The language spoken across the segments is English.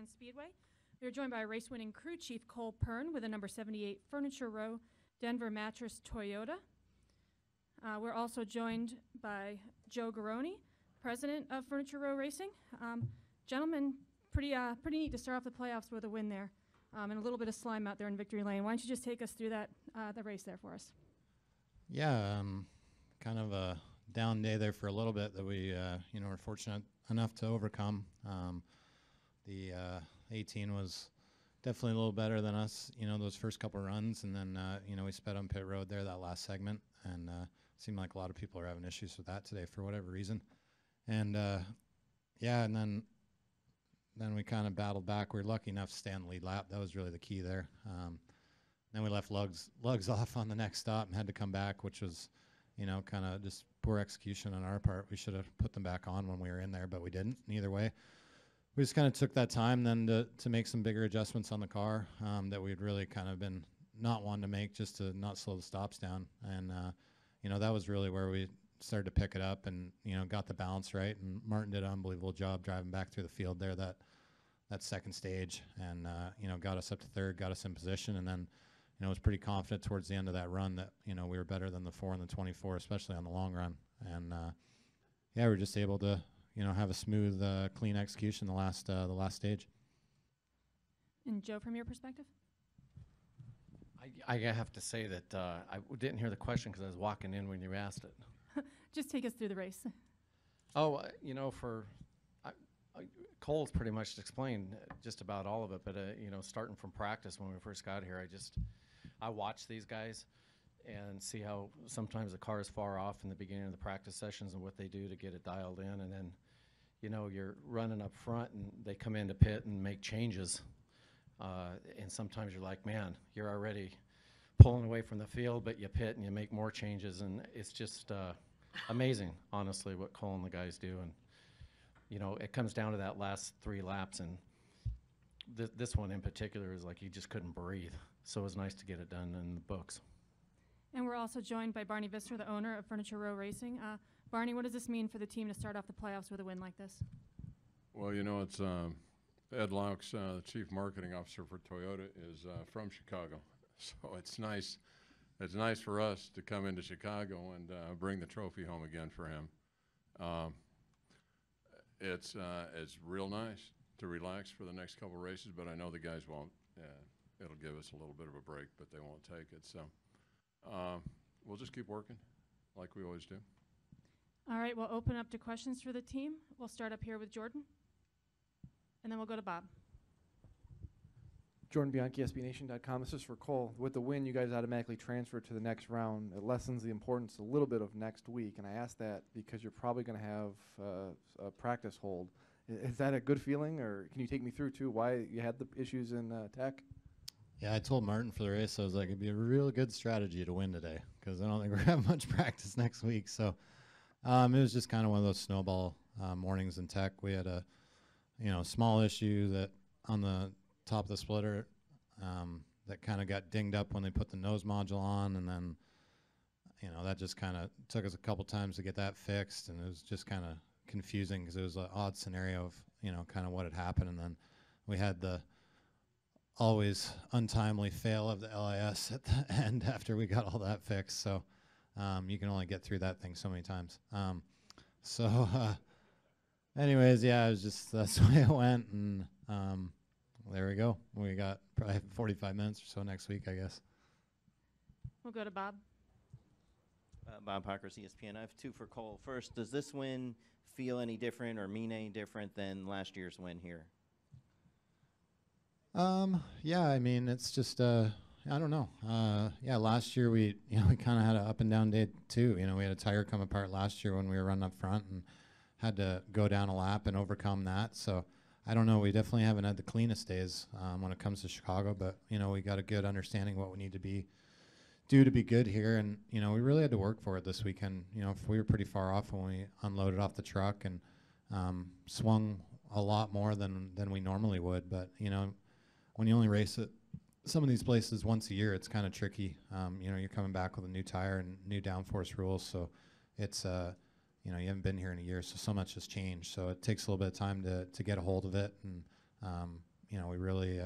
and Speedway. We are joined by race-winning crew chief Cole Pern with a number 78 Furniture Row Denver Mattress Toyota. We're also joined by Joe Garoni, president of Furniture Row Racing. Gentlemen, pretty neat to start off the playoffs with a win there, and a little bit of slime out there in victory lane. Why don't you just take us through that the race there for us? Yeah, kind of a down day there for a little bit that we were fortunate enough to overcome. The 18 was definitely a little better than us, those first couple runs, and then we sped on pit road there that last segment, and seemed like a lot of people are having issues with that today for whatever reason. And and then we kind of battled back. We were lucky enough to stay on the lead lap. That was really the key there. Then we left lugs off on the next stop and had to come back, which was, kind of just poor execution on our part. We should have put them back on when we were in there, but we didn't. Either way, we just kind of took that time then to make some bigger adjustments on the car that we'd really kind of been not wanting to make, just to not slow the stops down. And, that was really where we started to pick it up and, got the balance right. And Martin did an unbelievable job driving back through the field there that second stage and, got us up to third, got us in position. And then, was pretty confident towards the end of that run that, we were better than the 4 and the 24, especially on the long run. And, we were just able to, have a smooth, clean execution the last stage. And Joe, from your perspective? I have to say that I didn't hear the question because I was walking in when you asked it. Just take us through the race. Oh, Cole's pretty much explained just about all of it, but starting from practice when we first got here, I watch these guys and see how sometimes the car is far off in the beginning of the practice sessions and what they do to get it dialed in, and then you're running up front and they come into pit and make changes, and sometimes you're like, man, you're already pulling away from the field, but you pit and you make more changes, and it's just amazing, honestly, what Cole and the guys do. And it comes down to that last 3 laps, and this one in particular is like you just couldn't breathe. So it was nice to get it done in the books. And we're also joined by Barney Visser, the owner of Furniture Row Racing. Barney, what does this mean for the team to start off the playoffs with a win like this? Well, it's Ed Laux, the chief marketing officer for Toyota, is from Chicago. So it's nice. It's nice for us to come into Chicago and bring the trophy home again for him. It's real nice to relax for the next couple races, but I know the guys won't. It'll give us a little bit of a break, but they won't take it. So we'll just keep working like we always do. All right, we'll open up to questions for the team. We'll start up here with Jordan, and then we'll go to Bob. Jordan Bianchi, SBNation.com. This is for Cole. With the win, you guys automatically transfer to the next round. It lessens the importance a little bit of next week, and I ask that because you're probably going to have a practice hold. Is that a good feeling, or can you take me through, too, why you had the issues in Tech? Yeah, I told Martin for the race, I was like, it'd be a real good strategy to win today because I don't think we're going to have much practice next week. So it was just kind of one of those snowball mornings in Tech. We had a small issue that on the top of the splitter that kind of got dinged up when they put the nose module on, and then that just kind of took us a couple times to get that fixed, and it was just kind of confusing because it was an odd scenario of kind of what had happened, and then we had the always untimely fail of the LIS at the end after we got all that fixed. So you can only get through that thing so many times. Anyways, yeah, it was just that's the way it went, and there we go. We got probably 45 minutes or so next week, I guess. We'll go to Bob. Bob Parker, ESPN. I have 2 for Cole. First, does this win feel any different or mean any different than last year's win here? Yeah, I mean, it's just, I don't know. Last year we kind of had an up and down day too. We had a tire come apart last year when we were running up front and had to go down a lap and overcome that. So I don't know. We definitely haven't had the cleanest days when it comes to Chicago, but we got a good understanding what we need to do to be good here, and we really had to work for it this weekend. If we were pretty far off when we unloaded off the truck and swung a lot more than we normally would, but when you only race at some of these places once a year, it's kind of tricky. You're coming back with a new tire and new downforce rules, so it's you haven't been here in a year, so much has changed. So it takes a little bit of time to get a hold of it, and we really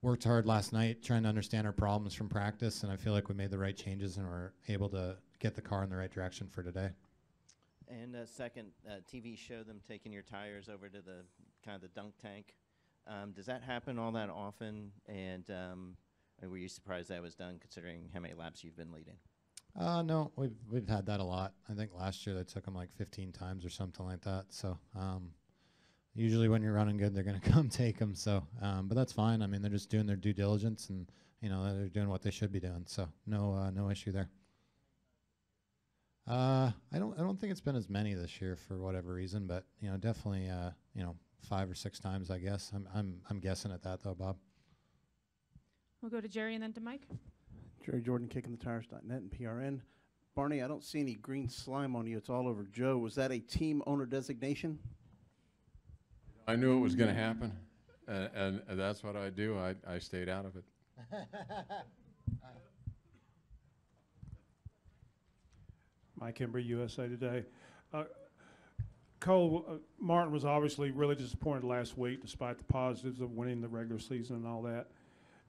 worked hard last night trying to understand our problems from practice, and I feel like we made the right changes and we're able to get the car in the right direction for today. And second, TV showed them taking your tires over to the kind of the dunk tank. Does that happen all that often? And were you surprised that was done, considering how many laps you've been leading? No, we've had that a lot. I think last year they took them like 15 times or something like that. So usually when you're running good, they're going to come take them. So, but that's fine. I mean, they're just doing their due diligence, and they're doing what they should be doing. So no issue there. I don't think it's been as many this year for whatever reason, but definitely 5 or 6 times, I guess. I'm guessing at that though, Bob. We'll go to Jerry and then to Mike. Jerry Jordan, kickingthetires.net and PRN. Barney, I don't see any green slime on you. It's all over Joe. Was that a team owner designation? I knew it was going to happen, and that's what I do. I stayed out of it. Mike Embry, USA Today. Cole, Martin was obviously really disappointed last week, despite the positives of winning the regular season and all that.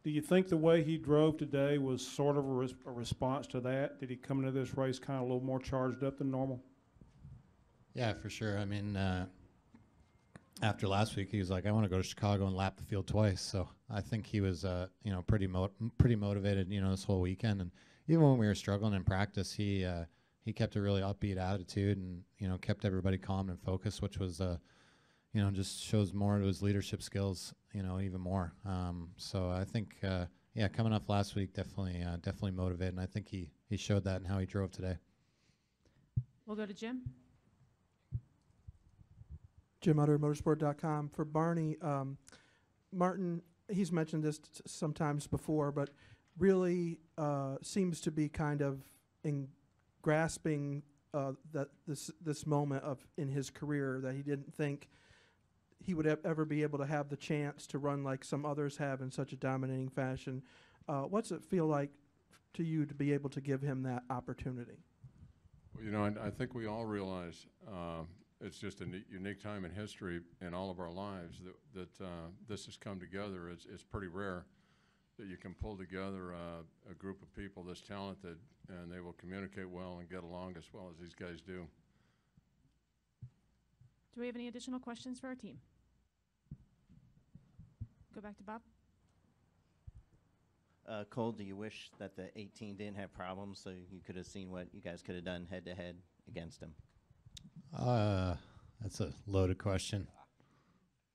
Do you think the way he drove today was sort of a response to that? Did he come into this race kind of a little more charged up than normal? Yeah, for sure. I mean, after last week, he was like, I want to go to Chicago and lap the field twice. So I think he was, pretty motivated, this whole weekend. And even when we were struggling in practice, he kept a really upbeat attitude and, kept everybody calm and focused, which was, just shows more of his leadership skills, even more. So I think, coming off last week, definitely motivated. And I think he showed that in how he drove today. We'll go to Jim. Jim Utter, motorsport.com. For Barney, Martin, he's mentioned this sometimes before, but really seems to be kind of grasping that this moment in his career that he didn't think he would ever be able to have the chance to run like some others have in such a dominating fashion. What's it feel like to you to be able to give him that opportunity? Well, I think we all realize it's just a unique time in history in all of our lives that this has come together. It's pretty rare that you can pull together a group of people this talented and they will communicate well and get along as well as these guys do. Do we have any additional questions for our team? Go back to Bob. Cole, do you wish that the 18 didn't have problems so you could have seen what you guys could have done head-to-head against them? That's a loaded question.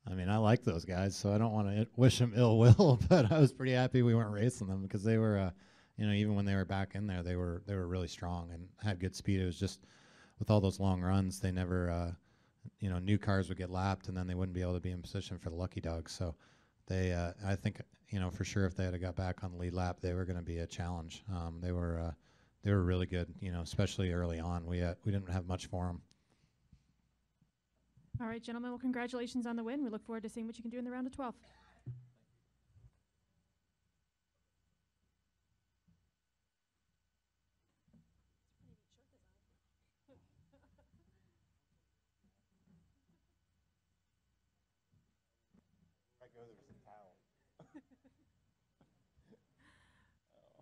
I mean, I like those guys, so I don't want to wish them ill will, but I was pretty happy we weren't racing them because they were, even when they were back in there, they were really strong and had good speed. It was just with all those long runs, they never, new cars would get lapped and then they wouldn't be able to be in position for the lucky dogs. So they, I think, for sure if they had got back on the lead lap, they were going to be a challenge. They were really good, especially early on. We didn't have much for them. All right, gentlemen. Well, congratulations on the win. We look forward to seeing what you can do in the round of 12.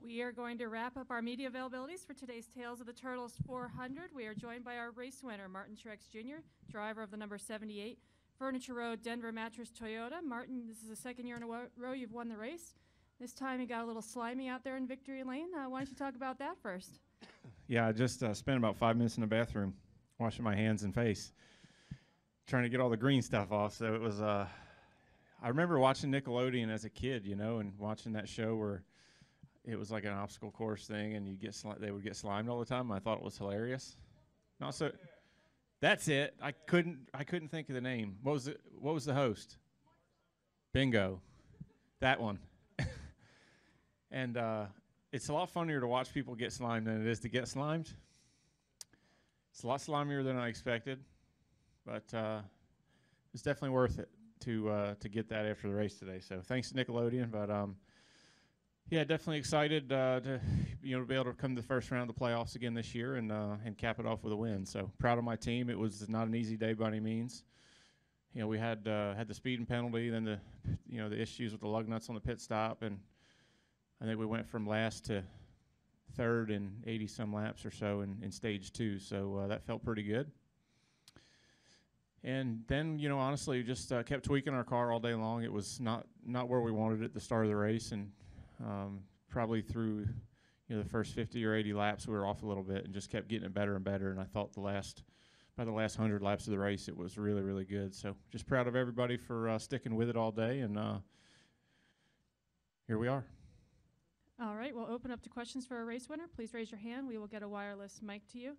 We are going to wrap up our media availabilities for today's Tales of the Turtles 400. We are joined by our race winner, Martin Truex Jr., driver of the number 78 Furniture Road Denver Mattress Toyota. Martin, this is the second year in a row you've won the race. This time you got a little slimy out there in Victory Lane. Why don't you talk about that first? Yeah, I just spent about 5 minutes in the bathroom washing my hands and face, trying to get all the green stuff off. So it was, I remember watching Nickelodeon as a kid, and watching that show where it was like an obstacle course thing, and they would get slimed all the time. I thought it was hilarious. Not so. That's it. I couldn't think of the name. What was the host? Bingo, that one. And it's a lot funnier to watch people get slimed than it is to get slimed. It's a lot slimier than I expected, but it's definitely worth it to get that after the race today. So thanks to Nickelodeon, but yeah, definitely excited to be able to come to the first round of the playoffs again this year and cap it off with a win. So proud of my team. It was not an easy day by any means, we had the speeding penalty, then the issues with the lug nuts on the pit stop, and I think we went from last to third in 80 some laps or so in stage 2. So that felt pretty good. And then, honestly, just kept tweaking our car all day long. It was not where we wanted it at the start of the race, and probably through the first 50 or 80 laps we were off a little bit, and just kept getting it better and better. And I thought by the last 100 laps of the race, it was really, really good. So just proud of everybody for sticking with it all day, and here we are. All right, we'll open up to questions for our race winner. Please raise your hand. We will get a wireless mic to you.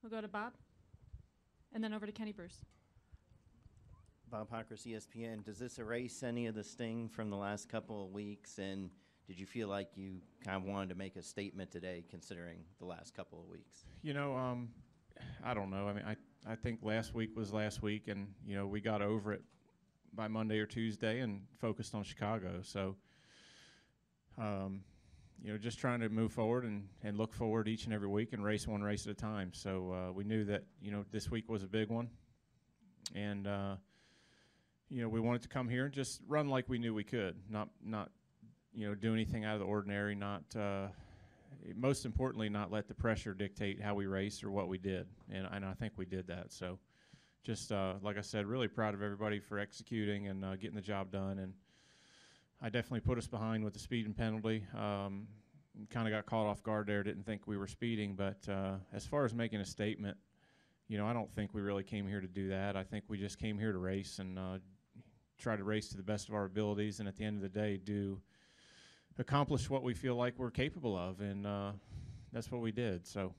We'll go to Bob, and then over to Kenny Bruce. Bob Hockers, ESPN. Does this erase any of the sting from the last couple of weeks? And did you feel like you kind of wanted to make a statement today, considering the last couple of weeks? I don't know. I mean, I think last week was last week, and we got over it by Monday or Tuesday and focused on Chicago. So, just trying to move forward and look forward each and every week and race one race at a time. So we knew that this week was a big one, and we wanted to come here and just run like we knew we could, not do anything out of the ordinary, not most importantly, not let the pressure dictate how we raced or what we did, and I think we did that. So just like I said, really proud of everybody for executing and getting the job done. And I definitely put us behind with the speeding penalty. Kind of got caught off guard there, didn't think we were speeding, but as far as making a statement, I don't think we really came here to do that. I think we just came here to race and try to race to the best of our abilities, and at the end of the day accomplish what we feel like we're capable of, and that's what we did. So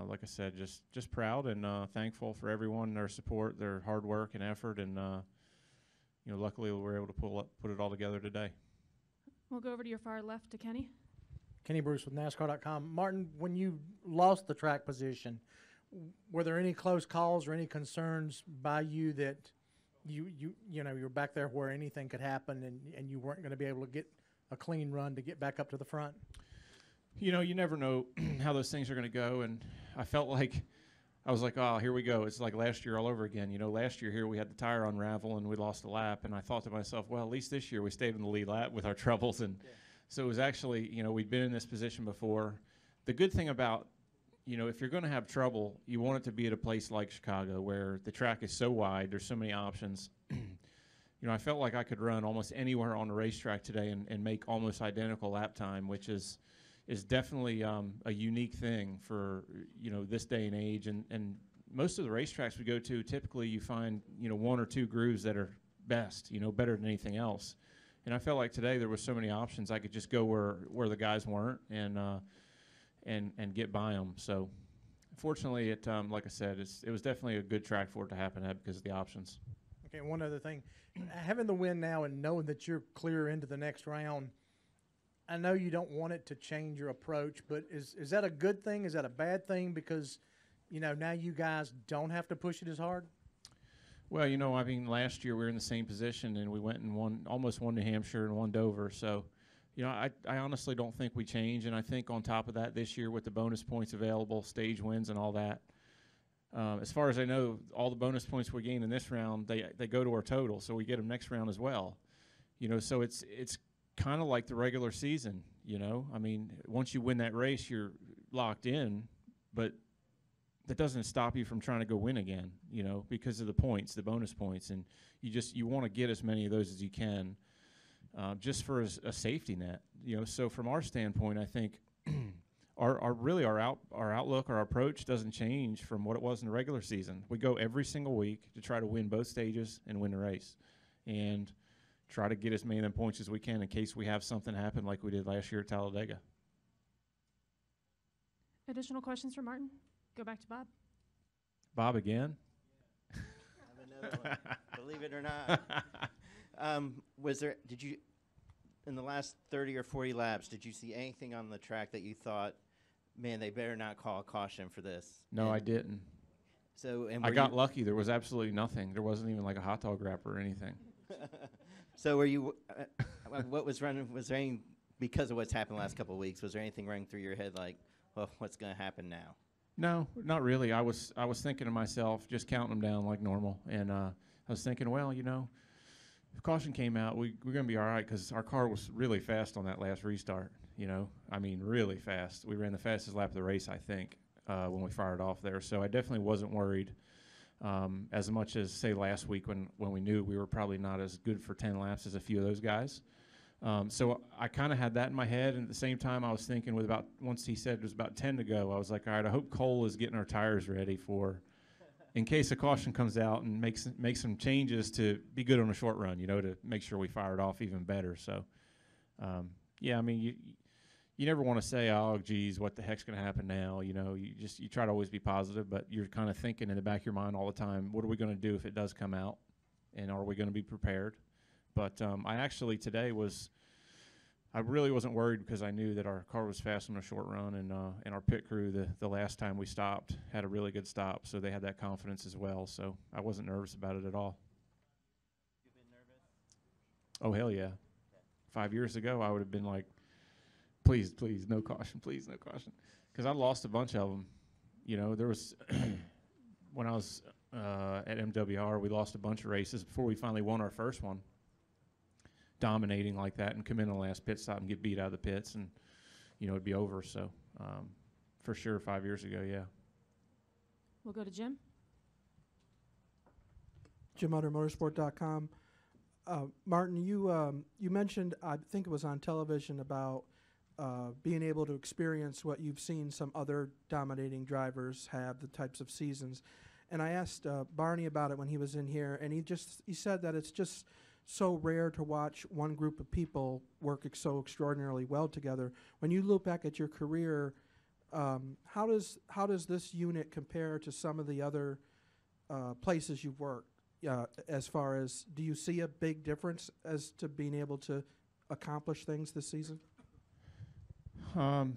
like I said, just proud and thankful for everyone, their support, their hard work and effort, and luckily we were able to put it all together today. We'll go over to your far left to Kenny. Kenny Bruce with NASCAR.com. Martin, when you lost the track position, were there any close calls or any concerns by you that you're back there where anything could happen and you weren't going to be able to get a clean run to get back up to the front? You never know how those things are going to go, and I felt like I was like, oh, here we go. It's like last year all over again. Last year here we had the tire unravel and we lost a lap, and I thought to myself, well, at least this year we stayed in the lead lap with our troubles. And so it was actually, we'd been in this position before. The good thing about, if you're going to have trouble, you want it to be at a place like Chicago where the track is so wide, there's so many options. I felt like I could run almost anywhere on the racetrack today and make almost identical lap time, which is definitely a unique thing for this day and age. And most of the racetracks we go to, typically you find one or two grooves that are best, better than anything else. And I felt like today there was so many options. I could just go where the guys weren't and get by them. So fortunately, like I said, it was definitely a good track for it to happen at because of the options. Okay, one other thing. Having the win now and knowing that you're clear into the next round, I know you don't want it to change your approach, but is that a good thing? Is that a bad thing? Because, now you guys don't have to push it as hard? Well, last year we were in the same position, and we went and almost won New Hampshire and won Dover. So, I honestly don't think we change. And I think on top of that, this year with the bonus points available, stage wins and all that, as far as I know, all the bonus points we gain in this round, they go to our total, so we get them next round as well. So it's kind of like the regular season. Once you win that race, you're locked in, but that doesn't stop you from trying to go win again, because of the points, the bonus points, and you want to get as many of those as you can, just for a safety net. So from our standpoint, I think our outlook, our approach doesn't change from what it was in the regular season. We go every single week to try to win both stages and win the race, and try to get as many of them points as we can in case we have something happen like we did last year at Talladega. Additional questions for Martin? Go back to Bob. Bob again? I have another one. Believe it or not. Did you, in the last 30 or 40 laps, did you see anything on the track that you thought, man, they better not call a caution for this? No, I didn't. So, I got lucky. There was absolutely nothing. There wasn't even like a hot dog wrapper or anything. So were you, what was running, was there any, because of what's happened the last couple of weeks, was there anything running through your head like, well, what's going to happen now? No, not really. I was thinking to myself, just counting them down like normal, and I was thinking, well, you know, if caution came out, we're going to be all right because our car was really fast on that last restart. You know, I mean, really fast. We ran the fastest lap of the race, I think, when we fired off there. So I definitely wasn't worried as much as, say, last week when we knew we were probably not as good for 10 laps as a few of those guys. So I kind of had that in my head, and at the same time, I was thinking once he said it was about 10 to go, I was like, all right, I hope Cole is getting our tires ready for, in case a caution comes out and make some changes to be good on a short run, you know, to make sure we fire it off even better. So, yeah, I mean, you never want to say, oh, geez, what the heck's going to happen now? You know, you try to always be positive, but you're kind of thinking in the back of your mind all the time, what are we going to do if it does come out, and are we going to be prepared? But I actually today I really wasn't worried because I knew that our car was fast on a short run, and our pit crew the last time we stopped had a really good stop, so they had that confidence as well. So I wasn't nervous about it at all. You've been nervous? Oh hell yeah! 5 years ago I would have been like, please, no caution, please, no caution, because I lost a bunch of them. You know, there was when I was at MWR, we lost a bunch of races before we finally won our first one. Dominating like that and come in the last pit stop and get beat out of the pits, and you know it'd be over. So for sure 5 years ago, yeah. We'll go to Jim. JimMutterMotorsport.com. Martin, you mentioned, I think it was on television, about being able to experience what you've seen some other dominating drivers have, the types of seasons. And I asked Barney about it when he was in here, and he said that it's just so rare to watch one group of people work so extraordinarily well together. When you look back at your career, how does this unit compare to some of the other places you've worked? As far as, do you see a big difference as to being able to accomplish things this season? I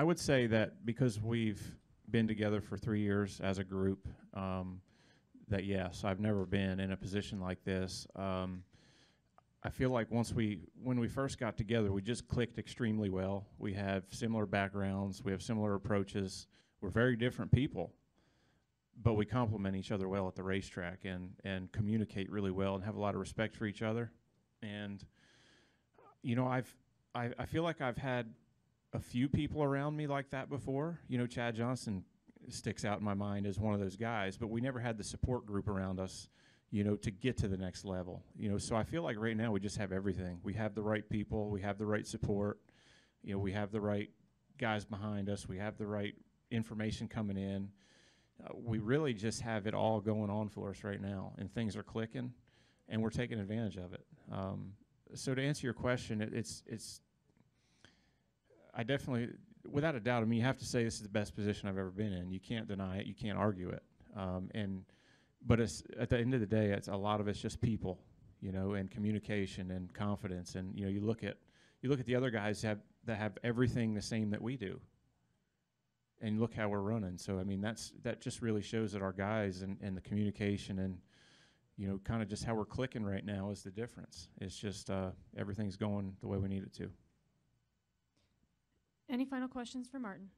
would say that because we've been together for 3 years as a group, that yes, I've never been in a position like this. I feel like when we first got together, we just clicked extremely well. We have similar backgrounds, we have similar approaches. We're very different people, but we complement each other well at the racetrack and communicate really well and have a lot of respect for each other. And you know, I feel like I've had a few people around me like that before. You know, Chad Johnson sticks out in my mind as one of those guys, but we never had the support group around us, you know, to get to the next level. You know, so I feel like right now we just have everything. We have the right people, we have the right support, you know, we have the right guys behind us, we have the right information coming in. We really just have it all going on for us right now, and things are clicking, and we're taking advantage of it. So to answer your question, I definitely, without a doubt, I mean, you have to say this is the best position I've ever been in. You can't deny it. You can't argue it. But it's, at the end of the day, a lot of it's just people, you know, and communication and confidence. And you know, you look at the other guys that have everything the same that we do, and look how we're running. So I mean, that just really shows that our guys and the communication and, you know, kind of just how we're clicking right now is the difference. It's just everything's going the way we need it to. Any final questions for Martin?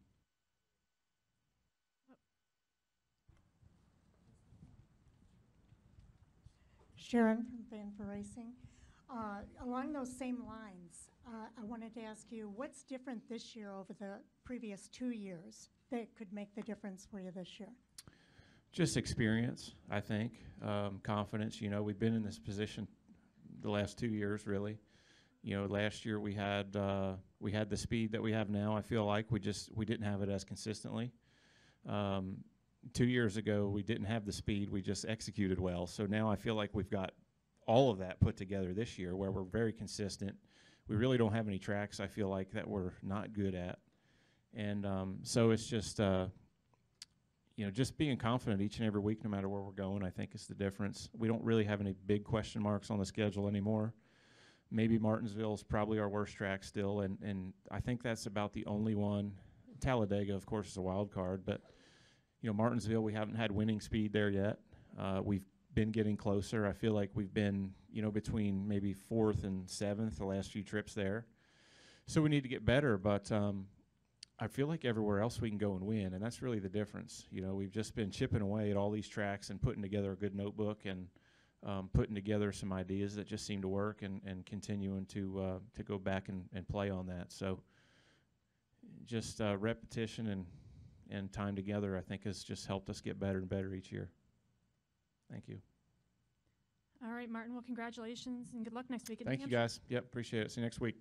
Sharon from Fan for Racing. Along those same lines, I wanted to ask you, what's different this year over the previous 2 years that could make the difference for you this year? Just experience, I think, confidence. You know, we've been in this position the last 2 years, really. You know, last year we had the speed that we have now. I feel like we didn't have it as consistently. 2 years ago we didn't have the speed. We just executed well. So now I feel like we've got all of that put together this year, where we're very consistent. We really don't have any tracks, I feel like, that we're not good at, and so it's just you know, just being confident each and every week, no matter where we're going, I think is the difference. We don't really have any big question marks on the schedule anymore. Maybe Martinsville is probably our worst track still, and I think that's about the only one. Talladega, of course, is a wild card, but you know, Martinsville, we haven't had winning speed there yet. We've been getting closer. I feel like we've been, you know, between maybe 4th and 7th the last few trips there. So we need to get better, but I feel like everywhere else we can go and win, and that's really the difference. You know, we've just been chipping away at all these tracks and putting together a good notebook and putting together some ideas that just seem to work, and continuing to go back and play on that. So just repetition and time together, I think, has just helped us get better and better each year. Thank you. All right, Martin. Well, congratulations and good luck next week. Thank you, guys. Yep, appreciate it. See you next week.